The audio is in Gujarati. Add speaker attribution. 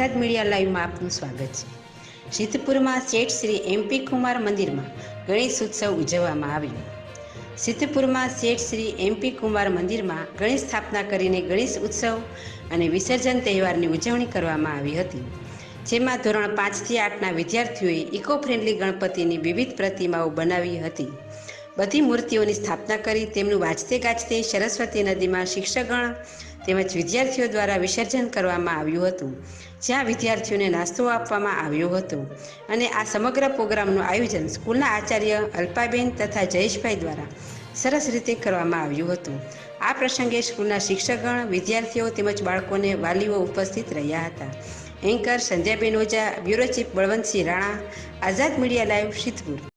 Speaker 1: આઝાદ મીડિયા લાઈવમાં આપનું સ્વાગત છે। સિદ્ધપુરમાં શેઠ શ્રી MP કુમાર મંદિરમાં ગણેશ ઉત્સવ ઉજવવામાં આવ્યો। સિદ્ધપુરમાં શેઠ શ્રી MP કુમાર મંદિરમાં ગણેશ સ્થાપના કરીને ગણેશ ઉત્સવ અને વિસર્જન તહેવારની ઉજવણી કરવામાં આવી હતી, જેમાં ધોરણ 5 થી 8ના વિદ્યાર્થીઓએ ઇકો ફ્રેન્ડલી ગણપતિની વિવિધ પ્રતિમાઓ બનાવી હતી। બધી મૂર્તિઓની સ્થાપના કરી તેમનું વાજતે ગાજતે સરસ્વતી નદીમાં શિક્ષકગણ તેમજ વિદ્યાર્થીઓ દ્વારા વિસર્જન કરવામાં આવ્યું હતું, જ્યાં વિદ્યાર્થીઓને નાસ્તો આપવામાં આવ્યો હતો અને આ સમગ્ર પ્રોગ્રામનું આયોજન સ્કૂલના આચાર્ય અલ્પાબેન તથા જયેશભાઈ દ્વારા સરસ રીતે કરવામાં આવ્યું હતું। આ પ્રસંગે સ્કૂલના શિક્ષકગણ, વિદ્યાર્થીઓ તેમજ બાળકોને વાલીઓ ઉપસ્થિત રહ્યા હતા। Anchor સંધ્યાબેન Oza, bureau chief Balwantsinh Rana, આઝાદ મીડિયા લાઈવ, સિદ્ધપુર।